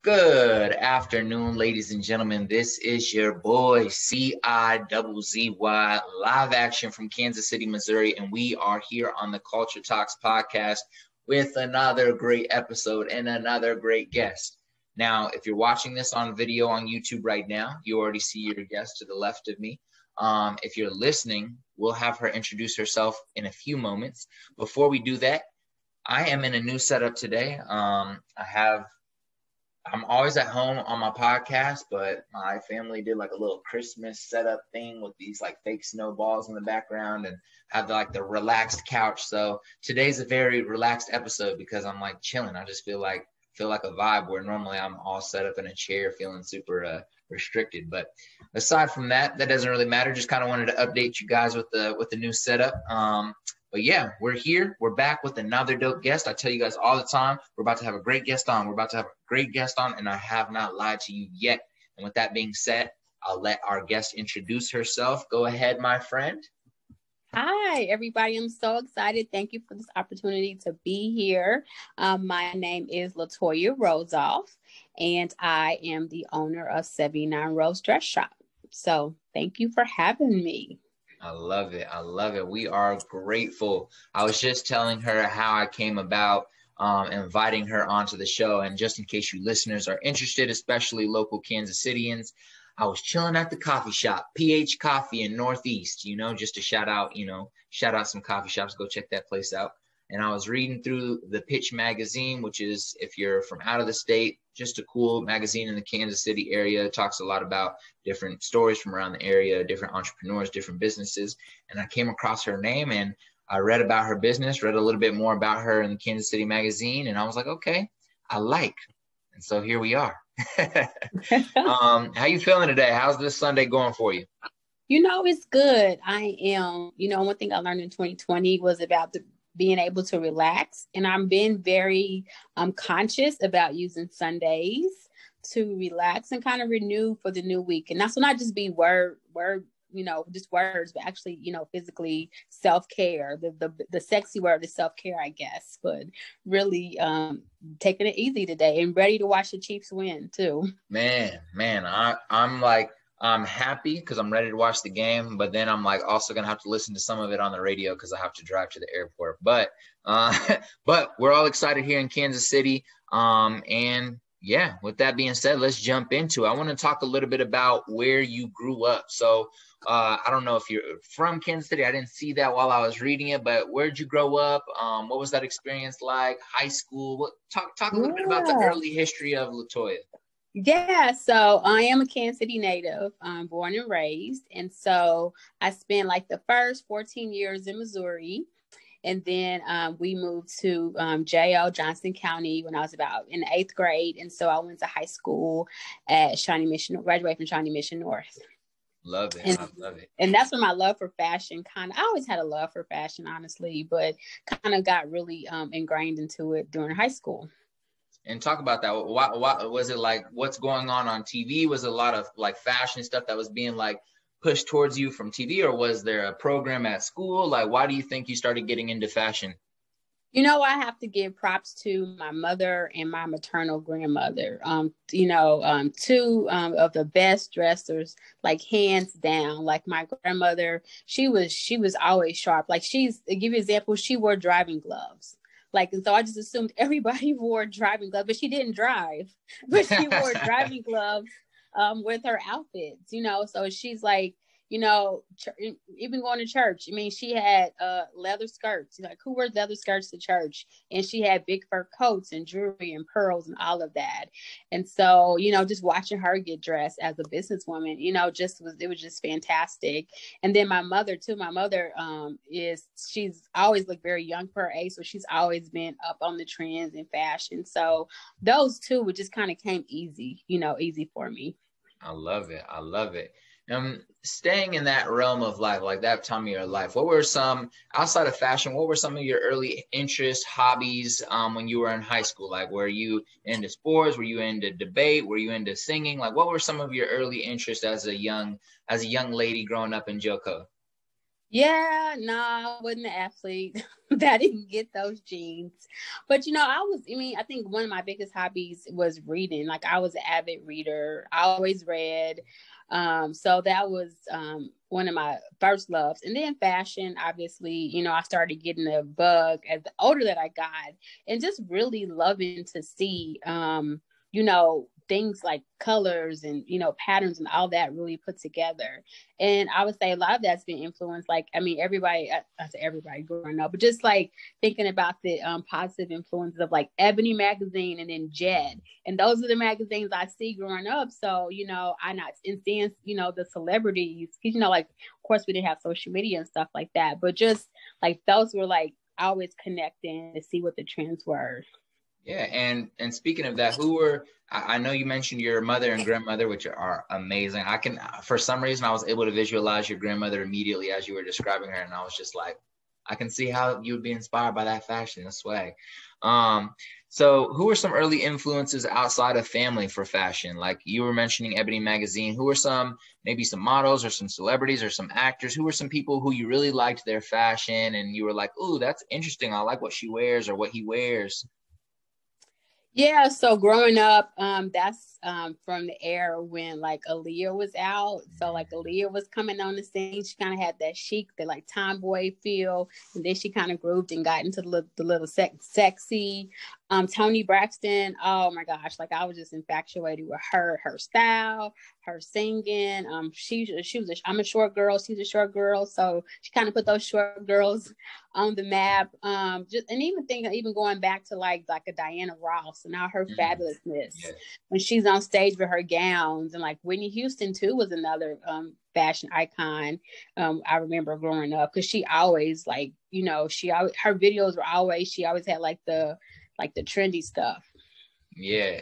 Good afternoon, ladies and gentlemen. This is your boy CIZZY, live action from Kansas City, Missouri, and we are here on the Culture Talks podcast with another great episode and another great guest. Now, if you're watching this on video on YouTube right now, you already see your guest to the left of me. If you're listening, we'll have her introduce herself in a few moments. Before we do that, I am in a new setup today. I'm always at home on my podcast, but my family did like a little Christmas setup thing with these like fake snowballs in the background and have like the relaxed couch. So today's a very relaxed episode because I'm like chilling. I just feel like a vibe where normally I'm all set up in a chair feeling super restricted. But aside from that, that doesn't really matter. Just kind of wanted to update you guys with the new setup. But yeah, we're here. We're back with another dope guest. I tell you guys all the time, we're about to have a great guest on. And I have not lied to you yet. And with that being said, I'll let our guest introduce herself. Go ahead, my friend. Hi, everybody. I'm so excited. Thank you for this opportunity to be here. My name is Latoya Roze, and I am the owner of 79 Roze Dress Shop. So thank you for having me. I love it. We are grateful. I was just telling her how I came about inviting her onto the show. And just in case you listeners are interested, especially local Kansas Cityans, I was chilling at the coffee shop, PH Coffee in Northeast, just to shout out some coffee shops. Go check that place out. And I was reading through the Pitch magazine, which is, if you're from out of the state, just a cool magazine in the Kansas City area. It talks a lot about different stories from around the area, different entrepreneurs, different businesses. And I came across her name and I read about her business, read a little bit more about her in the Kansas City magazine. And I was like, okay, I like. And so here we are. How you feeling today? How's this Sunday going for you? It's good. I am, one thing I learned in 2020 was about being able to relax. And I'm being very conscious about using Sundays to relax and kind of renew for the new week. And that's will not just be word, just words, but actually, physically self-care. The sexy word is self-care, I guess, but really taking it easy today and ready to watch the Chiefs win too. Man, I'm happy because I'm ready to watch the game, but then I'm like also gonna have to listen to some of it on the radio because I have to drive to the airport. But we're all excited here in Kansas City. And yeah, with that being said, let's jump into it. I want to talk a little bit about where you grew up. So I don't know if you're from Kansas City. I didn't see that while I was reading it, but where'd you grow up? What was that experience like? High school? Talk a little bit about the early history of Latoya. Yeah, so I am a Kansas City native, born and raised. And so I spent like the first 14 years in Missouri. And then we moved to J.O. Johnson County when I was about in the 8th grade. And so I went to high school at graduated from Shawnee Mission North. Love it. I love it. And that's when my love for fashion I always had a love for fashion, honestly, but kind of got really ingrained into it during high school. And talk about that. What was it like? What's going on TV? Was it a lot of like fashion stuff that was being like pushed towards you from TV, or was there a program at school? Like, why do you think you started getting into fashion? I have to give props to my mother and my maternal grandmother. Two of the best dressers, like hands down. Like my grandmother, she was always sharp. Like to give you an example, she wore driving gloves. And so I just assumed everybody wore driving gloves, but she didn't drive, but she wore driving gloves with her outfits, so she's like, even going to church. I mean, she had leather skirts. Like, who wears leather skirts to church? And she had big fur coats and jewelry and pearls and all of that. And so, just watching her get dressed as a businesswoman, it was just fantastic. And then my mother too. My mother she's always looked very young for her age, so she's always been up on the trends in fashion. So those two would just kind of came easy for me. I love it. Staying in that realm of life, like that time of your life, what were some, outside of fashion, what were some of your early interests, hobbies when you were in high school? Like, were you into sports? Were you into debate? Were you into singing? Like, what were some of your early interests as a young lady growing up in Joko? Yeah, no, I wasn't an athlete. I didn't get those genes. But I think one of my biggest hobbies was reading. Like I was an avid reader. I always read. So that was one of my first loves. And then fashion, obviously, I started getting a bug as the older that I got and just really loving to see things like colors and patterns and all that really put together. And I would say a lot of that's been influenced, like, I mean, everybody, I say everybody growing up, but just like thinking about the positive influences of like Ebony magazine and then Jet. And those are the magazines I see growing up. So, I not in seeing, the celebrities, because, like, of course we didn't have social media and stuff like that, but just like those were like always connecting to see what the trends were. Yeah, and speaking of that, I know you mentioned your mother and grandmother, which are amazing. I can, for some reason, I was able to visualize your grandmother immediately as you were describing her, and I was just like, I can see how you would be inspired by that fashion, this way. So who were some early influences outside of family for fashion? Like you were mentioning Ebony magazine. Who were maybe some models or some celebrities or some actors? Who were some people who you really liked their fashion and you were like, ooh, that's interesting. I like what she wears or what he wears. Yeah, so growing up, that's from the era when like Aaliyah was out. So like Aaliyah was coming on the scene. She kind of had that chic, the like tomboy feel, and then she kind of grooved and got into the little sexy. Toni Braxton. Oh my gosh, like I was just infatuated with her style, her singing. I'm a short girl. She's a short girl, so she kind of put those short girls on the map. Even going back to like a Diana Ross and all her fabulousness Yeah. when she's on stage with her gowns, and like Whitney Houston too was another fashion icon. I remember growing up because she always her videos were always, she always had like the trendy stuff. Yeah,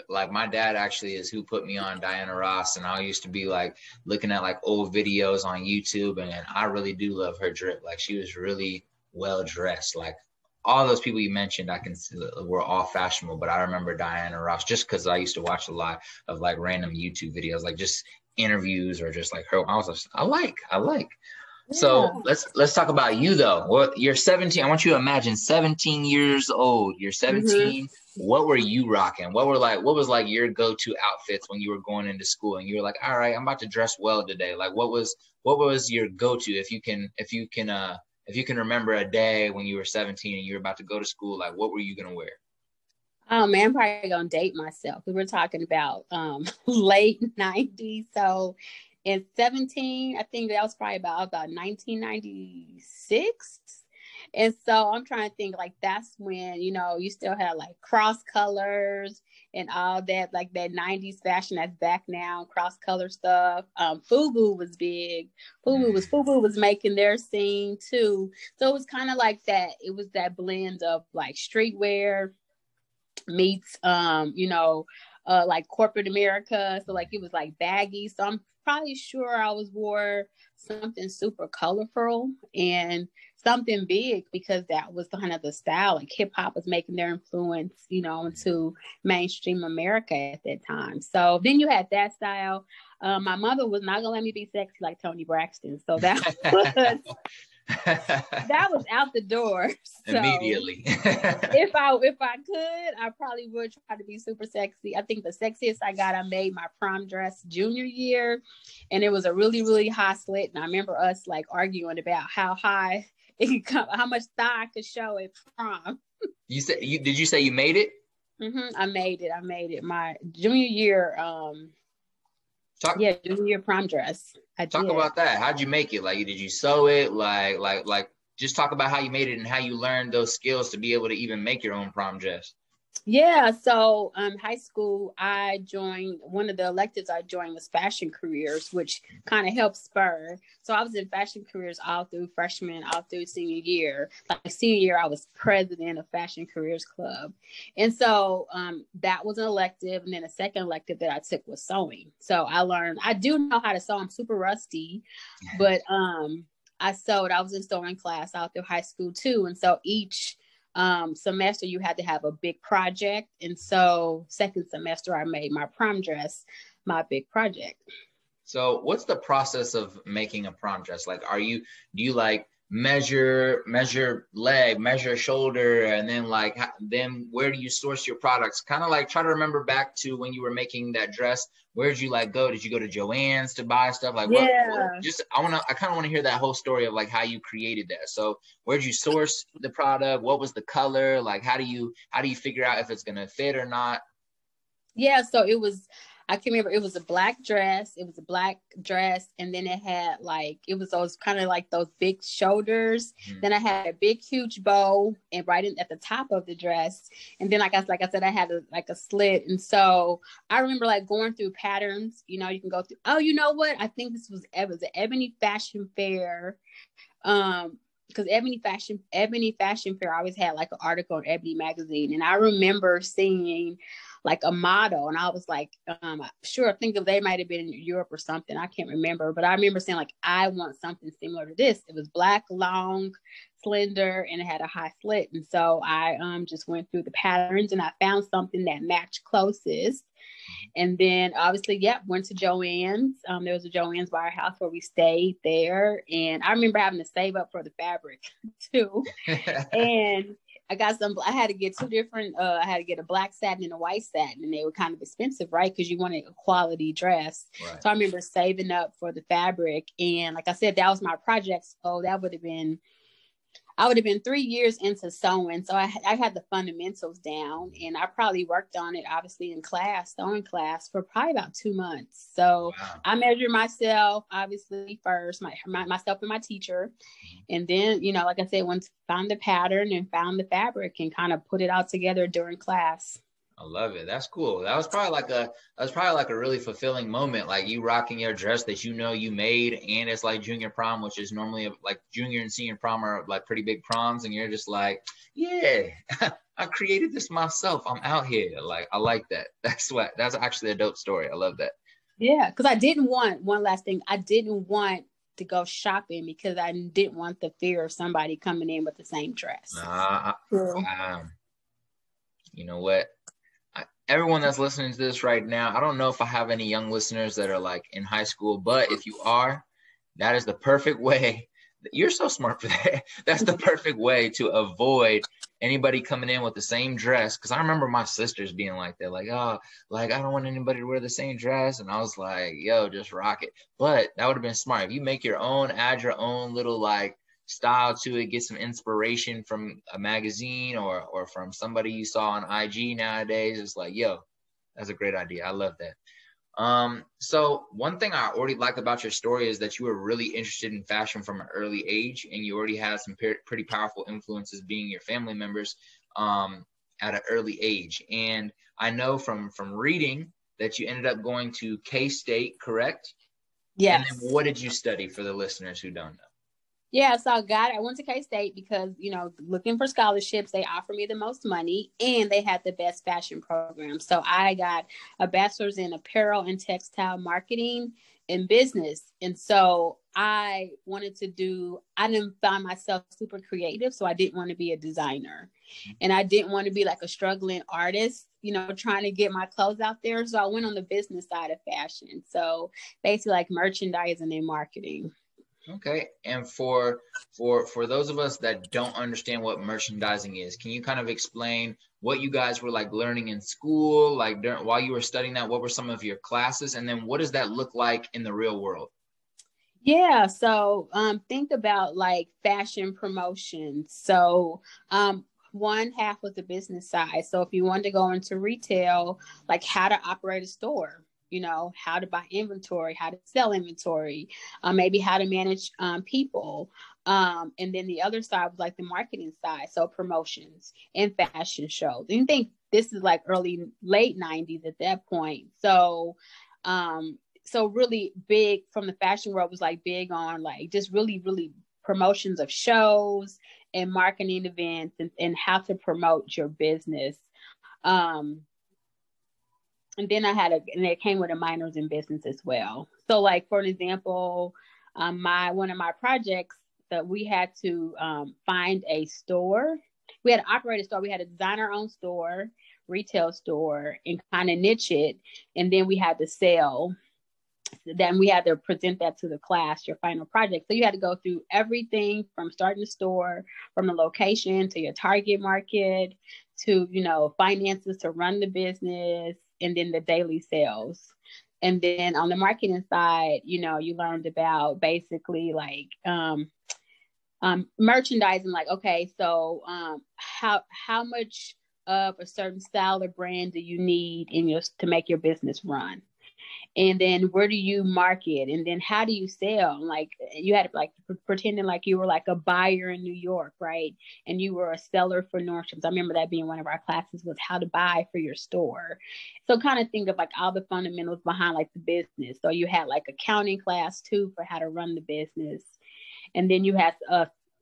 like my dad actually is who put me on Diana Ross, and I used to be like looking at like old videos on YouTube, and I really do love her drip. Like she was really well dressed. Like all those people you mentioned, I can see were all fashionable, but I remember Diana Ross just because I used to watch a lot of like random YouTube videos, like just interviews or just like her. I was just, I like. So Yeah. let's talk about you though. Well, you're 17. I want you to imagine 17 years old. You're 17. What were you rocking? What was like your go-to outfits when you were going into school and you were like, all right, I'm about to dress well today. Like what was your go-to if you can remember a day when you were 17 and you were about to go to school, like what were you gonna wear? Oh man, I'm probably gonna date myself because we're talking about late 90s. So in 17, I think that was probably about 1996. And so I'm trying to think, like that's when you still had like cross colors and all that, like that 90s fashion that's back now, cross color stuff. FUBU was big. FUBU was making their scene too. So it was kind of like that. It was that blend of like streetwear meets like corporate America. So like it was like baggy. So I'm probably sure I was wore something super colorful and something big because that was kind of the style. Like hip hop was making their influence, into mainstream America at that time. So then you had that style. My mother was not gonna let me be sexy like Toni Braxton. So that was that was out the door. So Immediately. if I could, I probably would try to be super sexy. I think the sexiest I made my prom dress junior year, and it was a really, really high slit. And I remember us like arguing about how high it could come, how much thigh I could show at prom. Did you say you made it? I made it my junior year. Junior year prom dress. Talk about that. How'd you make it? Like, did you sew it? Like, just talk about how you made it and how you learned those skills to be able to even make your own prom dress. Yeah, so high school, I joined one of the electives I joined was fashion careers, which kind of helped spur. So I was in fashion careers all through freshman, all through senior year. Like senior year, I was president of Fashion Careers Club. And so that was an elective. And then a second elective that I took was sewing. So I do know how to sew. I'm super rusty, but I sewed. I was in sewing class all through high school too. And so each semester you had to have a big project, and so second semester I made my prom dress my big project. So what's the process of making a prom dress? Like, do you like measure leg, measure shoulder, and then like, then where do you source your products? Kind of like try to remember back to when you were making that dress. Where did you like go? Did you go to Joann's to buy stuff? Like Yeah. just, I kind of want to hear that whole story of like how you created that. So where did you source the product? What was the color? Like, how do you figure out if it's going to fit or not? Yeah, so I can remember it was a black dress. It was a black dress, and then it had like, it was those kind of like those big shoulders. Mm-hmm. Then I had a big, huge bow, and right at the top of the dress. And then, like I said, I had a slit. And so I remember like going through patterns. You know, you can go through. Oh, you know what? I think this was the Ebony Fashion Fair. Because Ebony Fashion Fair always had like an article in Ebony magazine, and I remember seeing like a model, and I was like, sure, I think they might have been in Europe or something. I can't remember, but I remember saying like, I want something similar to this. It was black, long, slender, and it had a high slit. And so I just went through the patterns, and I found something that matched closest. And then obviously, went to Joann's. There was a Joann's by our house where we stayed there. And I remember having to save up for the fabric too. And I had to get two different, I had to get a black satin and a white satin, and they were kind of expensive, right? Because you wanted a quality dress. Right. So I remember saving up for the fabric. And like I said, that was my project. So I would have been 3 years into sewing. So I had the fundamentals down, and I probably worked on it, obviously sewing class for probably about 2 months. So wow. I measured myself, obviously first, myself and my teacher. And then, you know, like I said, once found the pattern and found the fabric and kind of put it all together during class. I love it. That's cool. That was probably like a really fulfilling moment. Like you rocking your dress that you know you made, and it's like junior prom, which is normally like junior and senior prom are like pretty big proms, and you're just like, yeah, I created this myself. I'm out here. Like I like that. That's actually a dope story. I love that. Yeah, because I didn't want one last thing. I didn't want to go shopping because I didn't want the fear of somebody coming in with the same dress. You know what? Everyone that's listening to this right now, I don't know if I have any young listeners that are like in high school, but if you are, that is the perfect way. You're so smart for that. That's the perfect way to avoid anybody coming in with the same dress. Because I remember my sisters being like that, like, oh, like I don't want anybody to wear the same dress. And I was like, yo, just rock it. But that would have been smart. If you make your own, add your own little like style to it, get some inspiration from a magazine or from somebody you saw on IG nowadays. It's like, yo, that's a great idea. I love that. So one thing I already like about your story is that you were really interested in fashion from an early age, and you already had some pretty powerful influences being your family members at an early age. And I know from reading that you ended up going to K-State, correct? Yes. And then what did you study for the listeners who don't know? Yeah, so I went to K-State because, you know, looking for scholarships, they offered me the most money and they had the best fashion program. So I got a bachelor's in apparel and textile marketing and business. And so I didn't find myself super creative. So I didn't want to be a designer and I didn't want to be like a struggling artist, you know, trying to get my clothes out there. So I went on the business side of fashion. So basically like merchandising and marketing. Okay. And for those of us that don't understand what merchandising is, can you kind of explain what you guys were like learning in school, like while you were studying that? What were some of your classes? And then what does that look like in the real world? Yeah. So think about like fashion promotions. So one half was the business side. So if you wanted to go into retail, like how to operate a store, you know, how to buy inventory, how to sell inventory, maybe how to manage people. And then the other side was like the marketing side. So promotions and fashion shows. And you think this is like late 90s at that point. So really big from the fashion world was like big on like just really, really promotions of shows and marketing events and how to promote your business. And then and it came with a minors in business as well. So like, for an example, one of my projects that we had to find a store. We had to operate a store. We had to design our own store, retail store, and kind of niche it. And then we had to sell then we had to present that to the class, your final project. So you had to go through everything from starting the store, from the location to your target market, to, you know, finances to run the business, and then the daily sales. And then on the marketing side, you know, you learned about basically like merchandising, like, okay, so how much of a certain style or brand do you need in your to make your business run? And then where do you market? And then how do you sell? Like you had like pretending like you were like a buyer in New York, right? And you were a seller for Nordstrom's. I remember that being one of our classes, was how to buy for your store. So kind of think of like all the fundamentals behind like the business. So you had like accounting class too for how to run the business. And then you had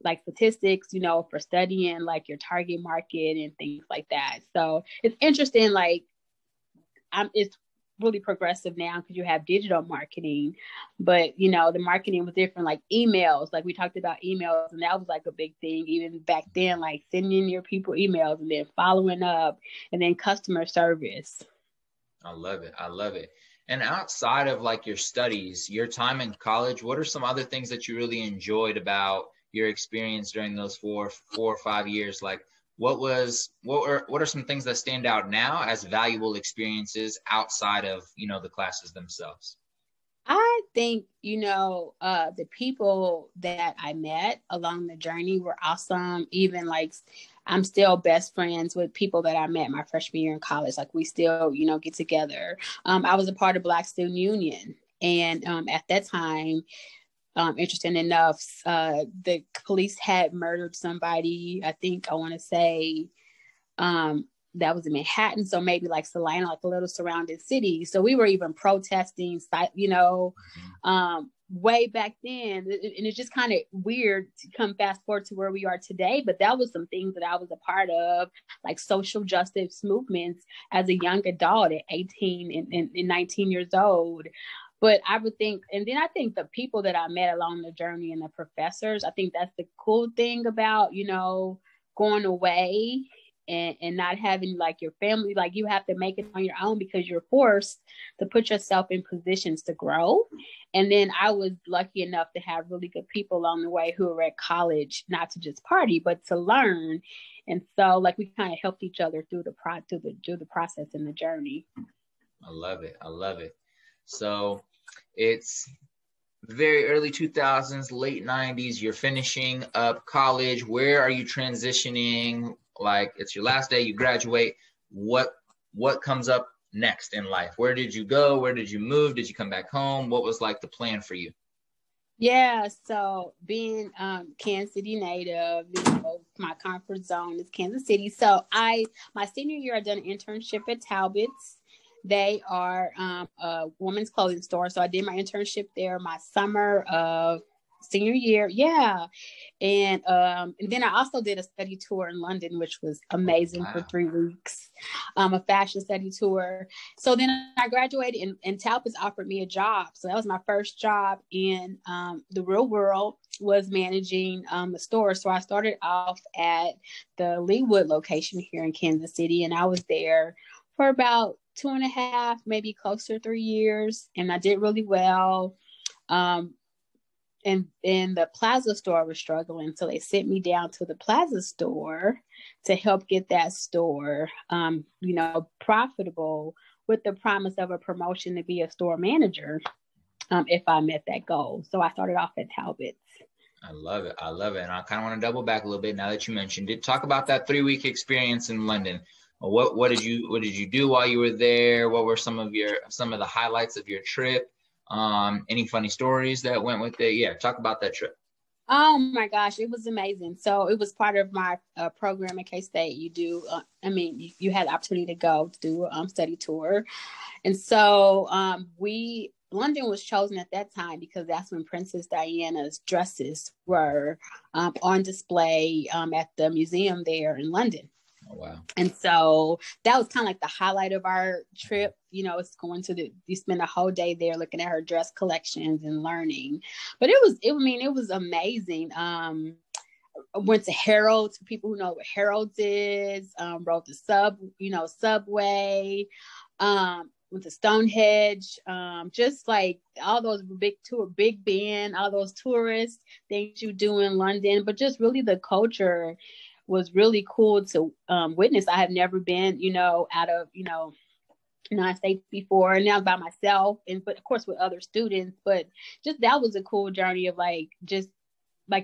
like statistics, you know, for studying like your target market and things like that. So it's interesting. Like it's really progressive now because you have digital marketing, but you know, the marketing was different, like emails, like we talked about emails, and that was like a big thing even back then, like sending your people emails and then following up, and then customer service. I love it. I love it. And outside of like your studies, your time in college, what are some other things that you really enjoyed about your experience during those four or 5 years? Like what are some things that stand out now as valuable experiences outside of, you know, the classes themselves? I think, you know, the people that I met along the journey were awesome. Even like I'm still best friends with people that I met my freshman year in college. Like we still, you know, get together. I was a part of Black Student Union. And at that time, interesting enough, the police had murdered somebody. I think I want to say that was in Manhattan. So maybe like Salina, like a little surrounding city. So we were even protesting, you know, way back then. And it's just kind of weird to come fast forward to where we are today. But that was some things that I was a part of, like social justice movements as a young adult at 18 and 19 years old. But I would think, and then I think the people that I met along the journey and the professors, I think that's the cool thing about, you know, going away and not having like your family, like you have to make it on your own because you're forced to put yourself in positions to grow. And then I was lucky enough to have really good people along the way who were at college, not to just party, but to learn. And so like we kind of helped each other through the process and the journey. I love it. I love it. So it's very early 2000s, late 90s. You're finishing up college. Where are you transitioning? Like it's your last day, you graduate. What comes up next in life? Where did you go? Where did you move? Did you come back home? What was like the plan for you? Yeah, so being Kansas City native, you know, my comfort zone is Kansas City. So my senior year, I done an internship at Talbot's. They are a women's clothing store. So I did my internship there my summer of senior year. Yeah. And then I also did a study tour in London, which was amazing for 3 weeks, a fashion study tour. So then I graduated and Talbot's offered me a job. So that was my first job in the real world, was managing the store. So I started off at the Leawood location here in Kansas City, and I was there for about 2.5, maybe closer to 3 years. And I did really well. And the Plaza store was struggling. So they sent me down to the Plaza store to help get that store, you know, profitable, with the promise of a promotion to be a store manager if I met that goal. So I started off at Talbot's. I love it. I love it. And I kind of want to double back a little bit now that you mentioned it. Talk about that 3-week experience in London. What did you do while you were there? What were some of the highlights of your trip? Any funny stories that went with it? Yeah, talk about that trip. Oh my gosh, it was amazing. So it was part of my program at K-State. You do, you had the opportunity to go to do a study tour. And so London was chosen at that time because that's when Princess Diana's dresses were on display at the museum there in London. Oh, wow. And so that was kind of like the highlight of our trip. You know, it's you spend a whole day there looking at her dress collections and learning. But it was amazing. I went to Harrods, for people who know what Harrods is, rode the subway. went to Stonehenge, just like all those Big Ben, all those tourist things you do in London, but just really the culture was really cool to witness. I have never been, out of, United States before, and now by myself, but of course with other students, but just that was a cool journey of just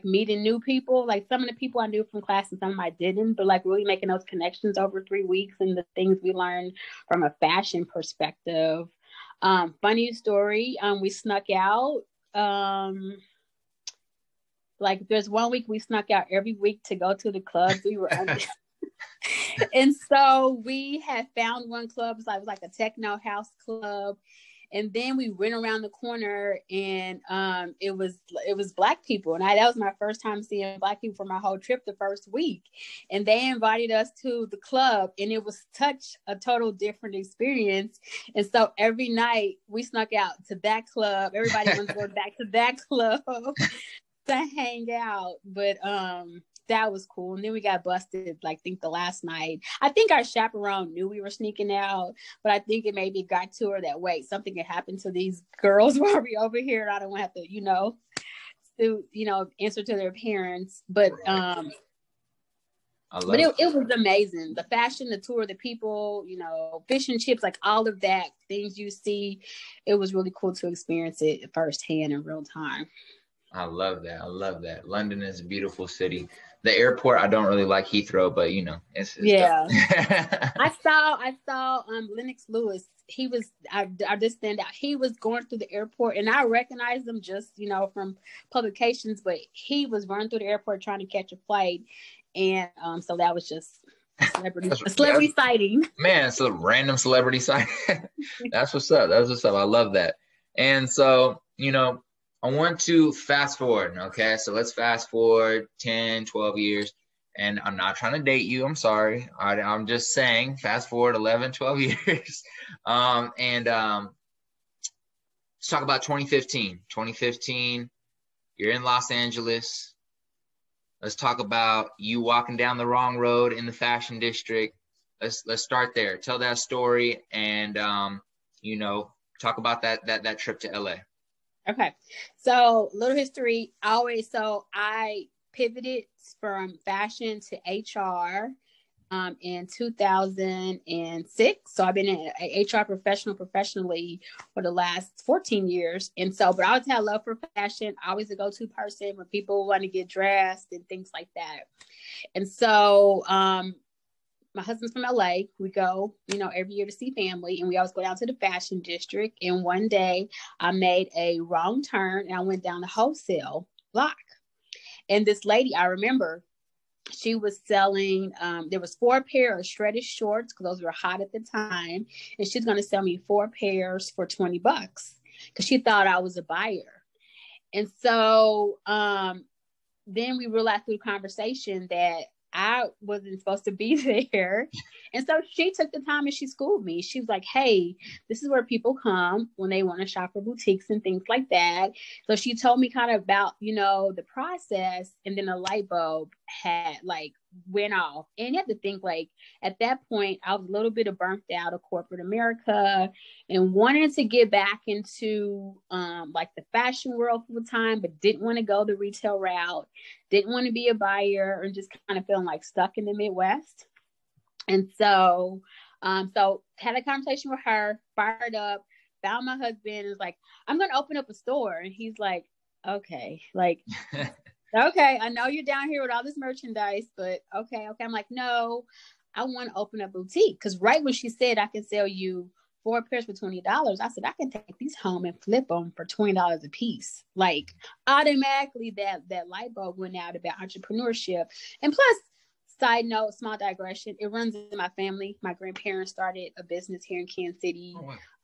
meeting new people. Like some of the people I knew from class and some I didn't, but like really making those connections over 3 weeks and the things we learned from a fashion perspective. Funny story, we snuck out. Like there's 1 week we snuck out every week to go to the clubs. We were under and so we had found one club. It was like a techno house club. And then we went around the corner and it was Black people. And that was my first time seeing Black people for my whole trip the first week. And they invited us to the club and it was such a total different experience. And so every night we snuck out to that club. Everybody was going back to that club to hang out. But that was cool. And then we got busted, I think the last night. I think our chaperone knew we were sneaking out, but I think it maybe got to her that, wait, something had happened to these girls while we over here. And I don't want to have to, answer to their parents. But it was amazing. The fashion, the tour, the people, fish and chips, like all of that, things you see. It was really cool to experience it firsthand in real time. I love that. London is a beautiful city. The airport, I don't really like Heathrow, but it's yeah. I saw Lennox Lewis. He was I just stand out. He was going through the airport, and I recognized him just from publications, but he was running through the airport trying to catch a flight, and so that was just a celebrity sighting. Man, it's a random celebrity sighting. That's what's up. I love that. And so I want to fast forward, okay? So let's fast forward 10, 12 years. And I'm not trying to date you. I'm sorry. I'm just saying fast forward 11, 12 years. Let's talk about 2015. 2015, you're in Los Angeles. Let's talk about you walking down the wrong road in the fashion district. Let's start there. Tell that story and, talk about that trip to LA. Okay. So little history. I pivoted from fashion to HR in 2006. So I've been an HR professionally for the last 14 years. And so, but I always had a love for fashion, always a go-to person when people want to get dressed and things like that. And so, my husband's from LA. We go, every year to see family, and we always go down to the fashion district. And one day I made a wrong turn and I went down the wholesale block. And this lady, I remember, she was selling, there was 4 pairs of shredded shorts because those were hot at the time. And she's going to sell me 4 pairs for $20 because she thought I was a buyer. And so then we realized through conversation that I wasn't supposed to be there. And so she took the time and she schooled me. She was like, hey, this is where people come when they want to shop for boutiques and things like that. So she told me kind of about, the process, and then a light bulb had went off. And you have to think at that point, I was a little bit burnt out of corporate America and wanted to get back into the fashion world full time, but didn't want to go the retail route, didn't want to be a buyer, and just kind of feeling stuck in the Midwest. And so, had a conversation with her, fired up, found my husband, and was like, I'm going to open up a store. And he's like, okay, okay, I know you're down here with all this merchandise, but okay. I'm like, no, I want to open a boutique. Because right when she said I can sell you 4 pairs for $20, I said, I can take these home and flip them for $20 a piece. Automatically that light bulb went out about entrepreneurship. And plus, side note, small digression, it runs in my family. My grandparents started a business here in Kansas City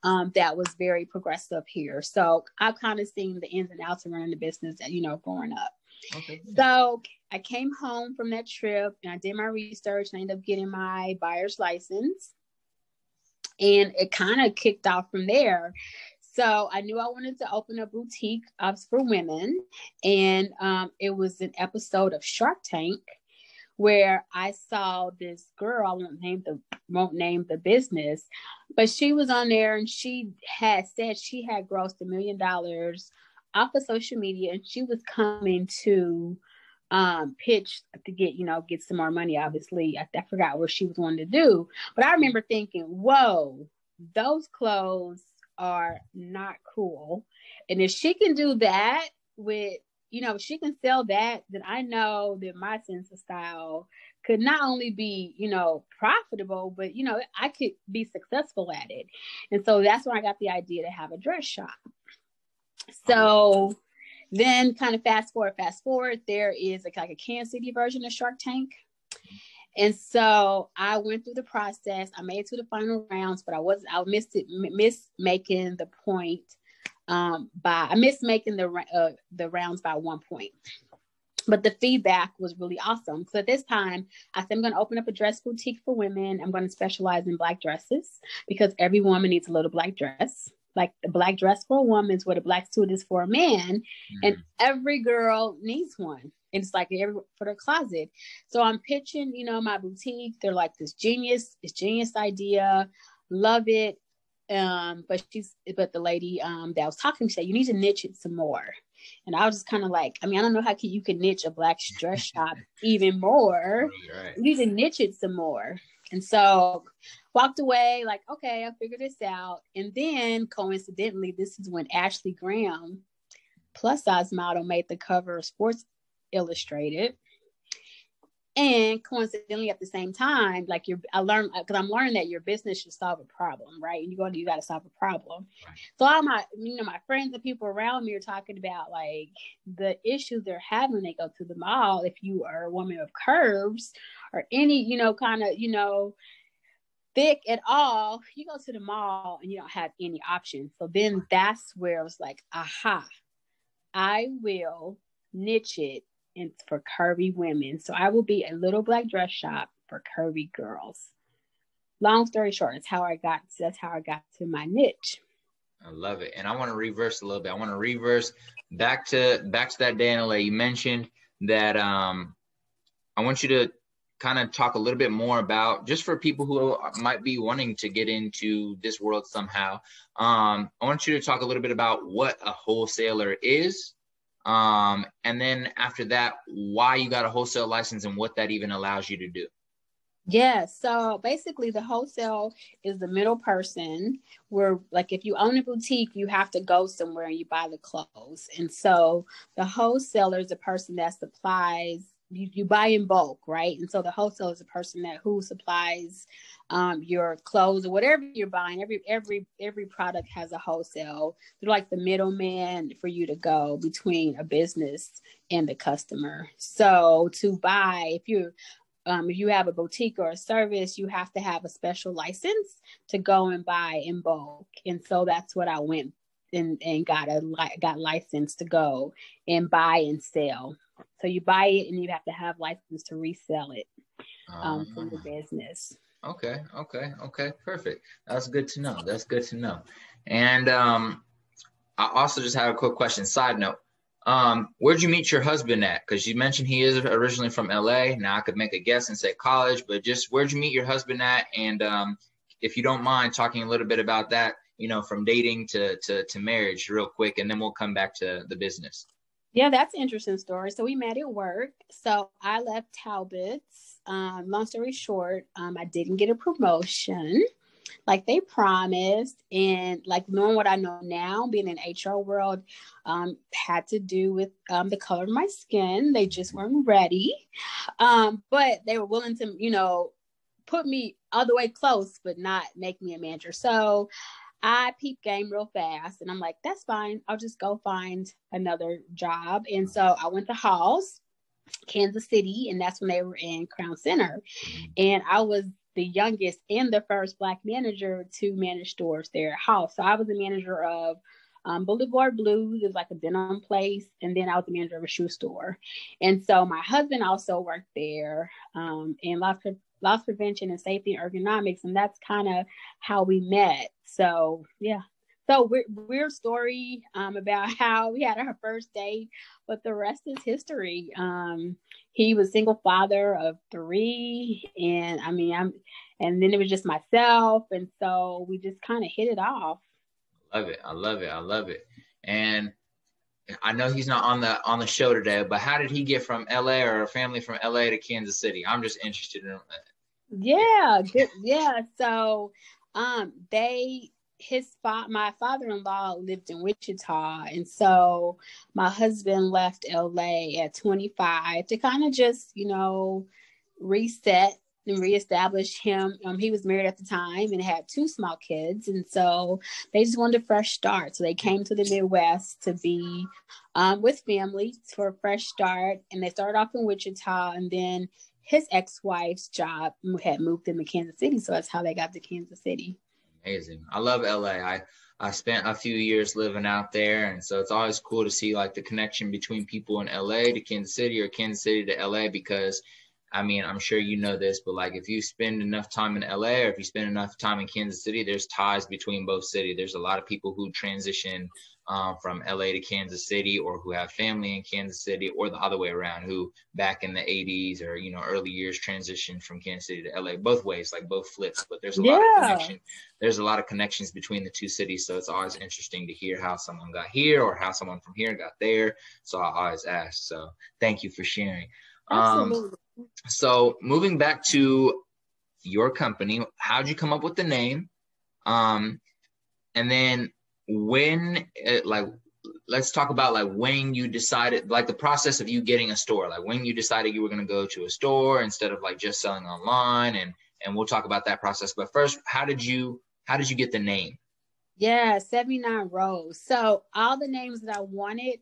that was very progressive here. So I've kind of seen the ins and outs of running the business, growing up. Okay. So I came home from that trip and I did my research and I ended up getting my buyer's license. And it kind of kicked off from there. So I knew I wanted to open a boutique for women. And it was an episode of Shark Tank where I saw this girl. I won't name the business, but she was on there and she had said she had grossed $1 million off of social media, and she was coming to pitch to get some more money. Obviously, I forgot what she was wanting to do, but I remember thinking, whoa, those clothes are not cool. And if she can do that with, if she can sell that, then I know that my sense of style could not only be, profitable, but, I could be successful at it. And so that's when I got the idea to have a dress shop. So then kind of fast forward, there is like a Kansas City version of Shark Tank. And so I went through the process. I made it to the final rounds, but I missed making the point. I missed making the rounds by 1 point. But the feedback was really awesome. So at this time, I said I'm going to open up a dress boutique for women. I'm going to specialize in Black dresses because every woman needs a little Black dress. Like the Black dress for a woman is what a Black suit is for a man. And every girl needs one. And it's like for their closet. So I'm pitching, my boutique. They're like this genius idea. Love it. But the lady that was talking to me said, you need to niche it some more. And I was just kind of like, I don't know how you can niche a Black dress shop even more. Right. You need to niche it some more. And so walked away like, okay, I'll figure this out. And then coincidentally, this is when Ashley Graham, plus size model, made the cover of Sports Illustrated. And coincidentally, at the same time, I'm learning that your business should solve a problem, right? And you got to solve a problem. Right. So all my friends and people around me are talking about like the issues they're having when they go to the mall. If you are a woman of curves or any, thick at all, you go to the mall and you don't have any options. So then that's where it was like, aha, I will niche it. And for curvy women. So I will be a little Black dress shop for curvy girls. Long story short, that's how I got to my niche. I love it. And I want to reverse a little bit. I want to reverse back to that day in LA. You mentioned that I want you to kind of talk a little bit more about, just for people who might be wanting to get into this world somehow. I want you to talk a little bit about what a wholesaler is. And then after that, why you got a wholesale license and what that even allows you to do. Yeah. So basically the wholesale is the middle person where, like, if you own a boutique, you have to go somewhere and you buy the clothes. And so the wholesaler is the person that supplies, you buy in bulk, right? And so the wholesaler is the person who supplies your clothes or whatever you're buying. Every product has a wholesale. They're like the middleman for you to go between a business and the customer. So to buy, if you have a boutique or a service, you have to have a special license to go and buy in bulk. And so that's what I went and got licensed to go and buy and sell. So you buy it and you have to have license to resell it for your business. Okay. Perfect. That's good to know. And I also just have a quick question. Side note. Where'd you meet your husband at? Because you mentioned he is originally from LA. Now I could make a guess and say college, but just where'd you meet your husband at? And if you don't mind talking a little bit about that, from dating to marriage real quick, and then we'll come back to the business. Yeah, that's an interesting story. So we met at work. So I left Talbot's. Long story short, I didn't get a promotion like they promised. And like knowing what I know now, being in HR world, had to do with the color of my skin. They just weren't ready. But they were willing to, put me all the way close, but not make me a manager. So I peeped game real fast and I'm like, that's fine. I'll just go find another job. And so I went to Halls, Kansas City, and that's when they were in Crown Center. And I was the youngest and the first Black manager to manage stores there at Halls. So I was the manager of Boulevard Blues, is like a denim place. And then I was the manager of a shoe store. And so my husband also worked there in loss prevention and safety and ergonomics. And that's kind of how we met. So yeah, So weird story about how we had our first date, but the rest is history. He was single father of 3, and and then it was just myself, and so we just kind of hit it off. Love it. I love it. I love it. And I know he's not on the show today, but how did he get from LA or a family from LA to Kansas City? I'm just interested in that. Yeah, good. Yeah. So, they my father-in-law lived in Wichita, and so my husband left LA at 25 to kind of just reset and reestablish him. He was married at the time and had 2 small kids, and so they just wanted a fresh start. So they came to the Midwest to be with family for a fresh start, and they started off in Wichita, and then his ex-wife's job had moved them to Kansas City, so that's how they got to Kansas City. Amazing. I love LA. I spent a few years living out there, and so it's always cool to see like the connection between people in LA to Kansas City or Kansas City to LA, because I mean, I'm sure you know this, but like if you spend enough time in LA or if you spend enough time in Kansas City, there's ties between both cities. There's a lot of people who transition from LA to Kansas City, or who have family in Kansas City, or the other way around, who back in the 80s or, early years transitioned from Kansas City to LA, both ways, like both flips. But there's a lot of connection. There's a lot of connections between the 2 cities. So it's always interesting to hear how someone got here or how someone from here got there. So I always ask. So thank you for sharing. Absolutely. So moving back to your company, how'd you come up with the name? And then let's talk about like when you decided, like the process of you getting a store, like when you decided you were going to go to a store instead of like just selling online, and we'll talk about that process. But first, how did you get the name? Yeah, 79 Roze. So all the names that I wanted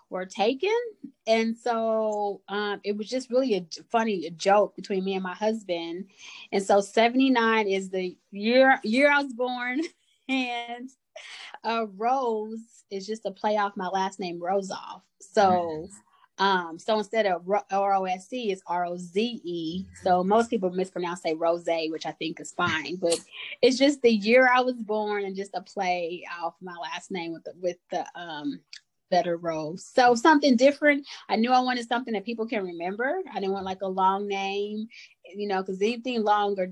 were taken, and so it was just really a joke between me and my husband. And so 79 is the year I was born, and Roze is just a play off my last name, Rozoff. So so instead of ROSE, it's ROZE. So most people mispronounce, say Roze, which I think is fine, but it's just the year I was born and just a play off my last name with the letter Roze. So something different. I knew I wanted something that people can remember. I didn't want like a long name, because anything long or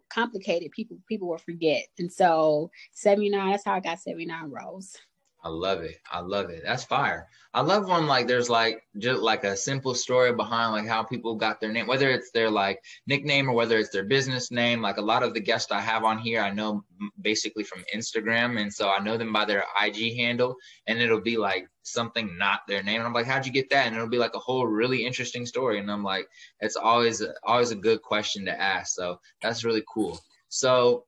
complicated, people will forget. And so 79, that's how I got 79 Roze. I love it. I love it. That's fire. I love when like there's like just like a simple story behind like how people got their name, whether it's their like nickname or whether it's their business name. Like a lot of the guests I have on here, I know basically from Instagram, and so I know them by their IG handle, and it'll be like something not their name, and I'm like, how'd you get that? And it'll be like a whole really interesting story, and I'm like, it's always a good question to ask. So that's really cool. So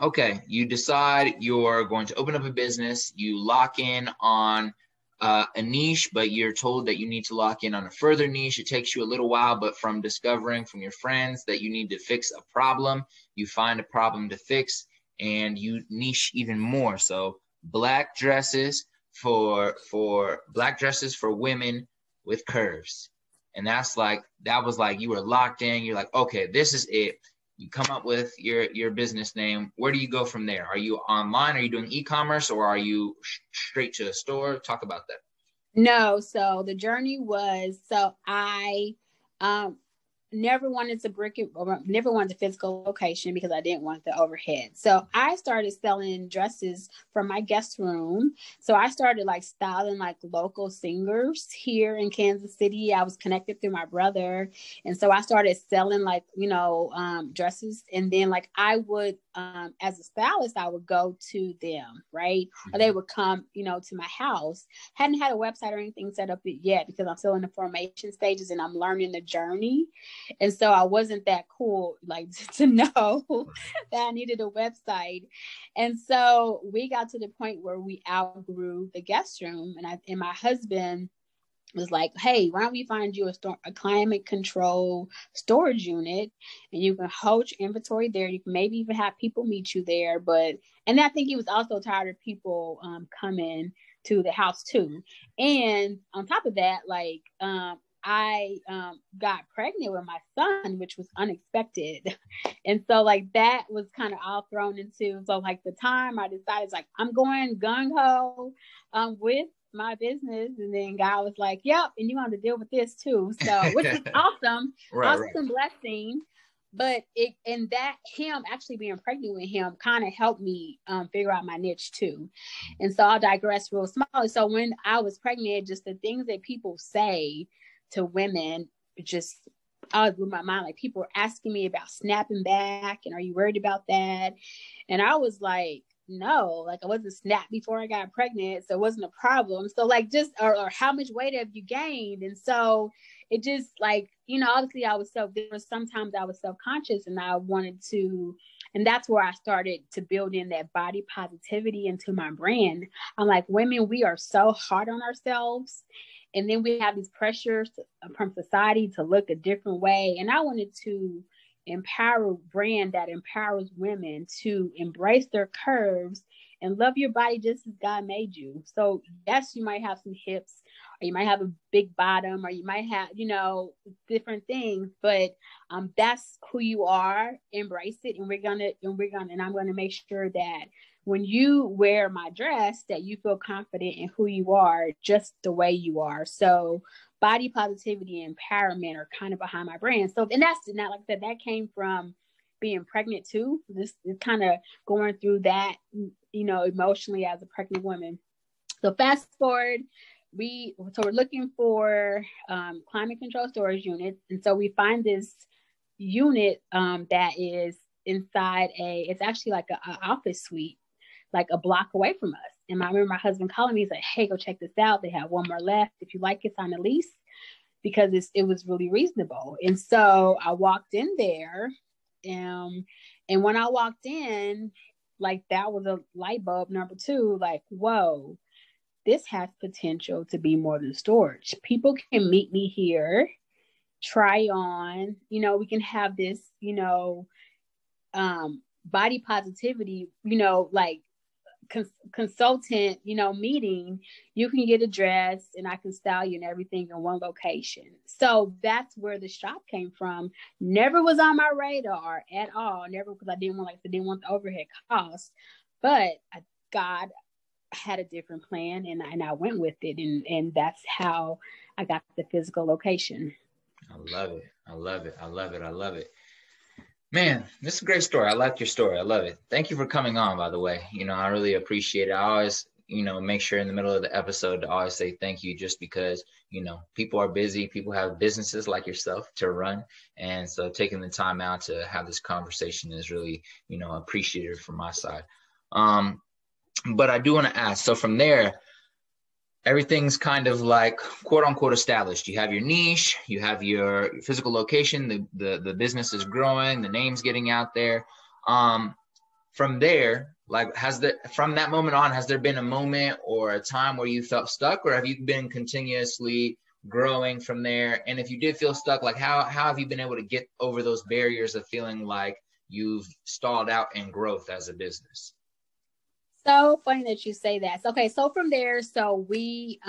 okay, you decide you're going to open up a business. You lock in on a niche, but you're told that you need to lock in on a further niche. It takes you a little while, but from discovering from your friends that you need to fix a problem, you find a problem to fix, and you niche even more. So black dresses for women with curves. And that was like you were locked in. You're like, okay, this is it. You come up with your business name. Where do you go from there? Are you online? Are you doing e-commerce, or are you straight to a store? Talk about that. No, so the journey was, so I never wanted never wanted a physical location because I didn't want the overhead. So I started selling dresses from my guest room. So I started like styling like local singers here in Kansas City. I was connected through my brother. And so I started selling like, dresses. And then like I would, as a stylist, I would go to them, right? Or they would come, to my house. Hadn't had a website or anything set up yet because I'm still in the formation stages and I'm learning the journey. And so I wasn't that cool, like to know that I needed a website. And so we got to the point where we outgrew the guest room, and my husband was like, hey, why don't we find you a climate control storage unit, and you can hold your inventory there. You can maybe even have people meet you there. And I think he was also tired of people coming to the house too. And on top of that, like, I got pregnant with my son, which was unexpected. And so like that was kind of all thrown into, so like the time I decided like I'm going gung ho with my business, and then God was like, yep, and you want to deal with this too. So which was awesome. Right. Blessing. But it, and that him actually being pregnant with him kind of helped me figure out my niche too. And so I'll digress real small. So when I was pregnant, just the things that people say to women, just I was with my mind, like people were asking me about snapping back and are you worried about that? And I was like, no, like I wasn't snapped before I got pregnant, so it wasn't a problem. So like just or how much weight have you gained? And so it just like, you know, obviously there was sometimes I was self-conscious, and I wanted to, and that's where I started to build in that body positivity into my brand. I'm like, women, we are so hard on ourselves, and then we have these pressures from society to look a different way. And I wanted to empower a brand that empowers women to embrace their curves and love your body just as God made you. So yes, you might have some hips, or you might have a big bottom, or you might have, you know, different things, but that's who you are. Embrace it. And I'm gonna make sure that when you wear my dress, that you feel confident in who you are, just the way you are. So body positivity and empowerment are kind of behind my brand. So, and that's not, like I said, that came from being pregnant too. This is kind of going through that, you know, emotionally as a pregnant woman. So fast forward, we're looking for climate control storage units. And so we find this unit that is inside it's actually like an office suite, like a block away from us. And I remember my husband calling me, he's like, hey, go check this out. They have one more left. If you like it, sign the lease, because it was really reasonable. And so I walked in there. And when I walked in, like that was a light bulb number two, like, whoa, this has potential to be more than storage. People can meet me here, try on, you know, we can have this, you know, body positivity, you know, like consultant, you know, meeting. You can get a dress and I can style you and everything in one location. So that's where the shop came from. Never was on my radar at all. Never, because I didn't want the overhead cost. But God had a different plan, and I went with it, and that's how I got the physical location. I love it. I love it. I love it. I love it. Man, this is a great story. I like your story. I love it. Thank you for coming on, by the way. You know, I really appreciate it. I always, you know, make sure in the middle of the episode to always say thank you, just because, you know, people are busy. People have businesses like yourself to run. And so taking the time out to have this conversation is really, you know, appreciated from my side. But I do want to ask, so from there, everything's kind of like quote unquote established. You have your niche, you have your physical location, the business is growing, the name's getting out there. From there, like from that moment on, has there been a moment or a time where you felt stuck, or have you been continuously growing from there? And if you did feel stuck, like how have you been able to get over those barriers of feeling like you've stalled out in growth as a business? So funny that you say that. Okay, so from there, so we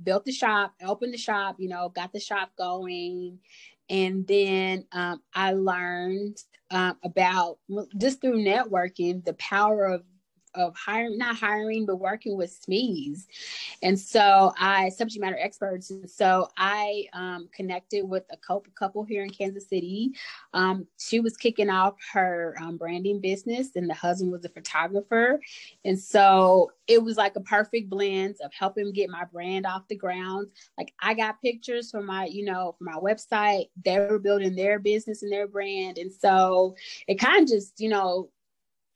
built the shop, opened the shop, you know, got the shop going, and then I learned about, just through networking, the power of not hiring, but working with SMEs. And so subject matter experts. And so I connected with a couple here in Kansas City. She was kicking off her branding business, and the husband was a photographer. And so it was like a perfect blend of helping get my brand off the ground. Like I got pictures from my website. They were building their business and their brand. And so it kind of just, you know,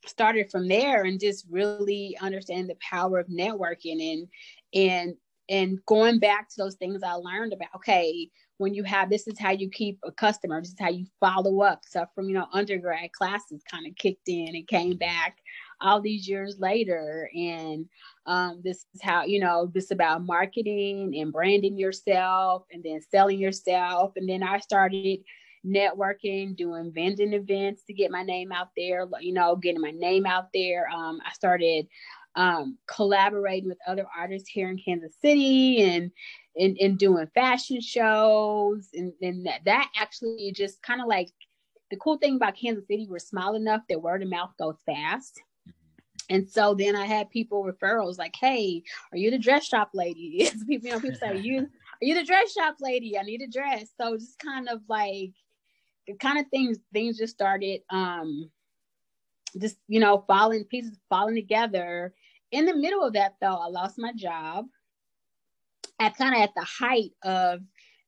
started from there, and just really understand the power of networking and going back to those things I learned about. Okay, when you have, this is how you keep a customer, this is how you follow up. So from, you know, undergrad classes kind of kicked in and came back all these years later. And this is how, you know, this about marketing and branding yourself and then selling yourself. And then I started networking, doing vending events to get my name out there, you know, getting my name out there. I started collaborating with other artists here in Kansas City, and in doing fashion shows, and that actually just kind of like the cool thing about Kansas City, we're small enough that word of mouth goes fast. And so then I had people referrals like, hey, are you the dress shop lady? People say, are you the dress shop lady? I need a dress. So just kind of like the kind of things just started just, pieces falling together. In the middle of that though, I lost my job. At the height of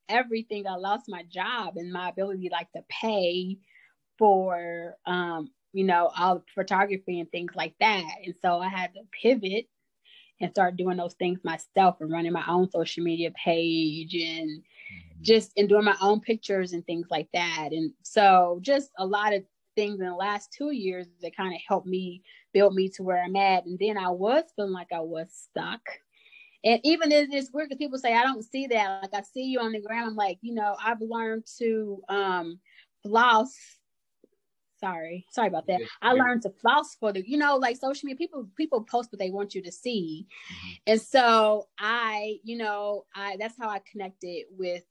everything, I lost my job and my ability like to pay for all photography and things like that. And so I had to pivot and start doing those things myself and running my own social media page and doing my own pictures and things like that. And so just a lot of things in the last 2 years that kind of helped me build me to where I'm at. And then I was feeling like I was stuck. And even it's weird because people say, I don't see that. Like I see you on the ground. I'm like, I've learned to floss. Sorry about that. I learned to floss for the, like social media, people post what they want you to see. Mm-hmm. And so I that's how I connected with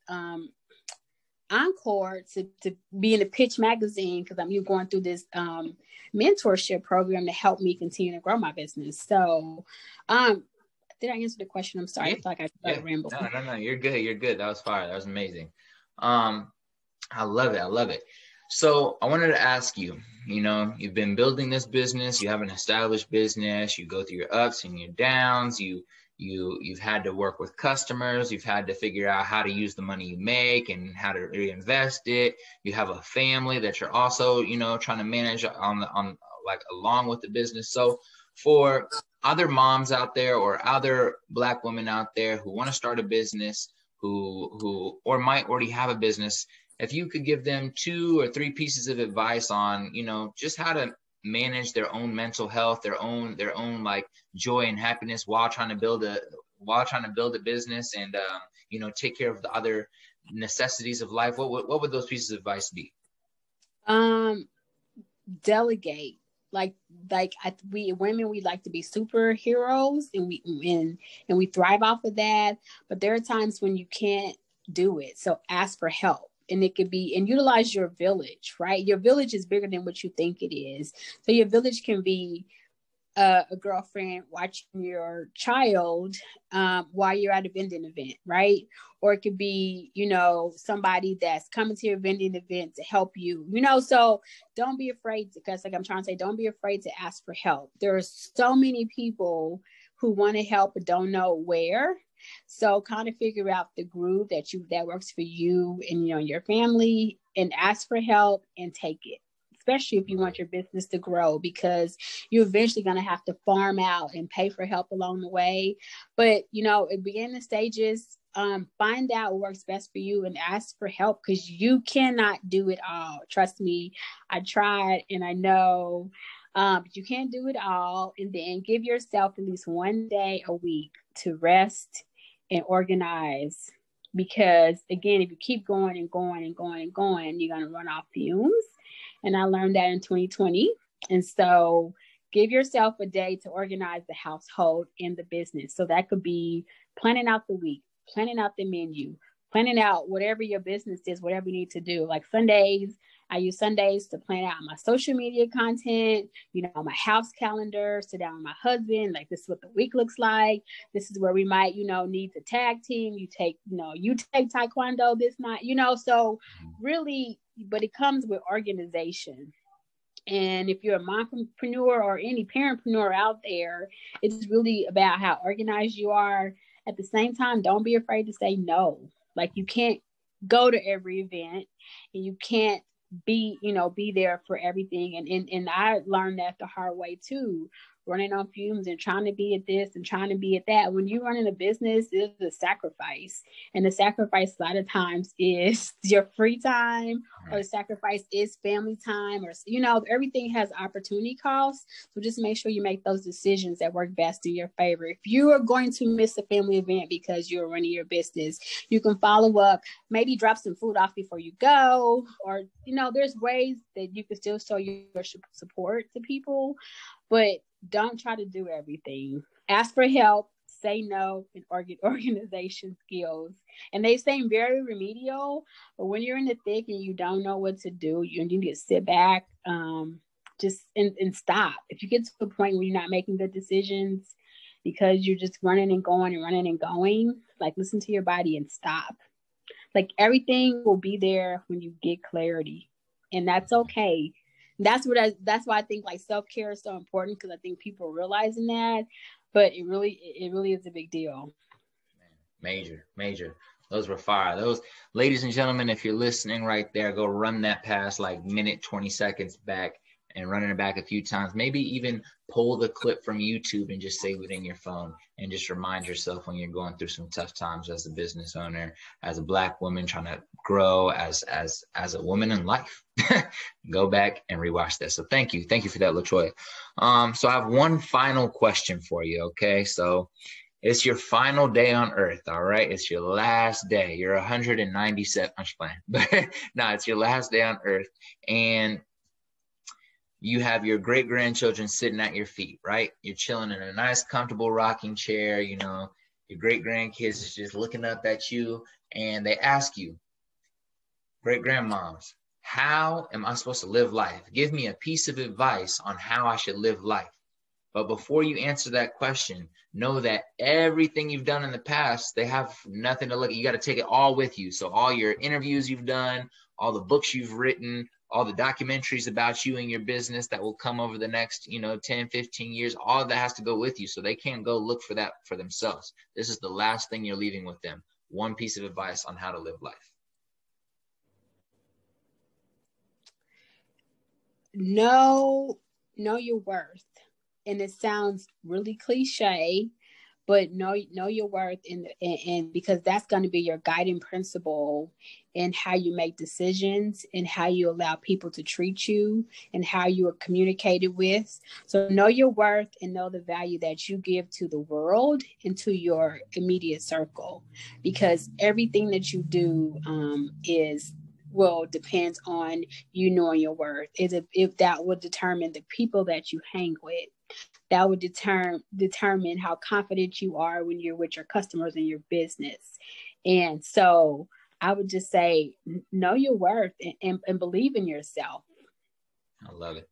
Encore to be in the Pitch magazine, because I'm going through this mentorship program to help me continue to grow my business. So did I answer the question? I'm sorry. Yeah. I feel like I started rambling. No, you're good. That was fire. That was amazing. I love it. So I wanted to ask you, you've been building this business, you have an established business, you go through your ups and your downs, you've had to work with customers, you've had to figure out how to use the money you make and how to reinvest it. You have a family that you're also, trying to manage on like along with the business. So for other moms out there or other Black women out there who want to start a business, who or might already have a business, if you could give them 2 or 3 pieces of advice on, just how to manage their own mental health, their own like joy and happiness while trying to build a business and, take care of the other necessities of life, what would those pieces of advice be? Delegate. We women, we like to be superheroes and we thrive off of that. But there are times when you can't do it. So ask for help. And it could be, and utilize your village, right? Your village is bigger than what you think it is. So your village can be a girlfriend watching your child while you're at a vending event, right? Or it could be, somebody that's coming to your vending event to help you, so don't be afraid to, because like I'm trying to say, don't be afraid to ask for help. There are so many people who want to help but don't know where. So kind of figure out the group that works for you and your family, and ask for help and take it, especially if you want your business to grow, because you're eventually going to have to farm out and pay for help along the way. But at beginning stages, find out what works best for you and ask for help, because you cannot do it all. Trust me, I tried and I know, but you can't do it all. And then give yourself at least one day a week to rest and organize, because again, if you keep going and going and going and going, you're going to run off fumes. And I learned that in 2020. And so give yourself a day to organize the household and the business. So that could be planning out the week, planning out the menu, planning out whatever your business is, whatever you need to do. Like Sundays, I use Sundays to plan out my social media content, my house calendar, sit down with my husband, like this is what the week looks like. This is where we might, need to tag team. You take Taekwondo this night, so really, but it comes with organization. And if you're a mompreneur or any parentpreneur out there, it's really about how organized you are. At the same time, don't be afraid to say no. Like you can't go to every event and you can't be there for everything. And I learned that the hard way too, running on fumes and trying to be at this and trying to be at that. When you're running a business, it's a sacrifice. And the sacrifice a lot of times is your free time, or the sacrifice is family time, or, everything has opportunity costs. So just make sure you make those decisions that work best in your favor. If you are going to miss a family event because you're running your business, you can follow up, maybe drop some food off before you go, or, there's ways that you can still show your support to people, but don't try to do everything. Ask for help, say no, and organization skills. And they seem very remedial, but when you're in the thick and you don't know what to do, you need to sit back, just and stop. If you get to a point where you're not making good decisions because you're just running and going, like, listen to your body and stop. Like, everything will be there when you get clarity, and that's okay. That's why I think like self-care is so important, because I think people are realizing that, but it really is a big deal. Major. Those were fire. Those, ladies and gentlemen, if you're listening right there, go run that past like minute 20 seconds back and running it back a few times. Maybe even pull the clip from YouTube and just save it in your phone, and just remind yourself when you're going through some tough times as a business owner, as a Black woman trying to grow as a woman in life. Go back and rewatch that. So thank you for that, Latoya. So I have one final question for you. Okay, so it's your final day on Earth. All right, it's your last day. You're 197. I'm just playing, but no, it's your last day on Earth, and you have your great grandchildren sitting at your feet, right? You're chilling in a nice, comfortable rocking chair. You know, your great grandkids is just looking up at you, and they ask you, great grandmoms, how am I supposed to live life? Give me a piece of advice on how I should live life. But before you answer that question, know that everything you've done in the past, they have nothing to look at. You got to take it all with you. So all your interviews you've done, all the books you've written, all the documentaries about you and your business that will come over the next, 10, 15 years, all of that has to go with you. So they can't go look for that for themselves. This is the last thing you're leaving with them. One piece of advice on how to live life. Know your worth. And it sounds really cliche, but know your worth, and because that's going to be your guiding principle in how you make decisions and how you allow people to treat you and how you are communicated with. So know your worth and know the value that you give to the world and to your immediate circle, because everything that you do depends on you knowing your worth. If that would determine the people that you hang with. That would determine how confident you are when you're with your customers and your business. And so I would just say, know your worth and believe in yourself. I love it.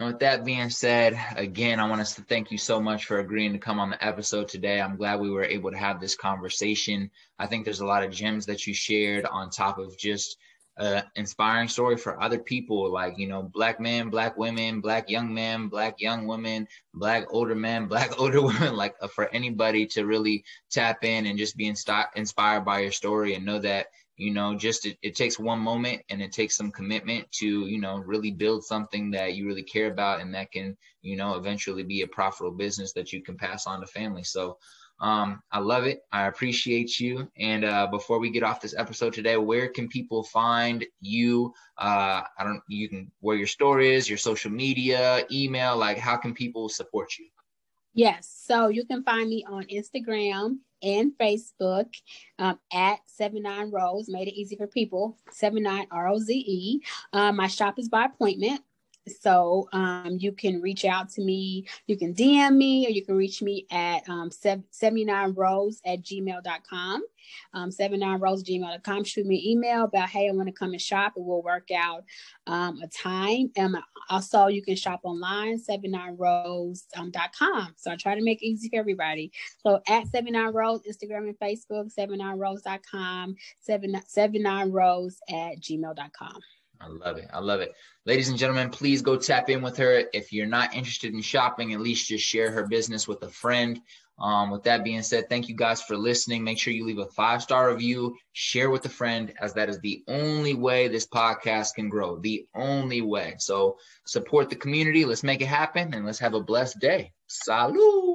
And with that being said, again, I want us to thank you so much for agreeing to come on the episode today. I'm glad we were able to have this conversation. I think there's a lot of gems that you shared on top of just inspiring story for other people, like, Black men, Black women, Black young men, Black young women, Black older men, Black older women, like for anybody to really tap in and just be inspired by your story, and know that, it takes one moment and it takes some commitment to, really build something that you really care about, and that can, eventually be a profitable business that you can pass on to family. So I love it. I appreciate you. And before we get off this episode today, where can people find you? You can, where your store is, your social media, email, like how can people support you? Yes. So you can find me on Instagram and Facebook at 79 Roze. Made it easy for people. 79 Roze. My shop is by appointment. So you can reach out to me. You can DM me, or you can reach me at 79roze@gmail.com. 79roze@gmail.com. Shoot me an email about, hey, I want to come and shop, and we'll work out a time. And also, you can shop online, 79roze.com. So I try to make it easy for everybody. So at 79roze, Instagram and Facebook, 79roze.com, 79roze@gmail.com. I love it. Ladies and gentlemen, please go tap in with her. If you're not interested in shopping, at least just share her business with a friend. With that being said, thank you guys for listening. Make sure you leave a 5-star review, share with a friend, as that is the only way this podcast can grow, the only way. So support the community. Let's make it happen, and let's have a blessed day. Salud.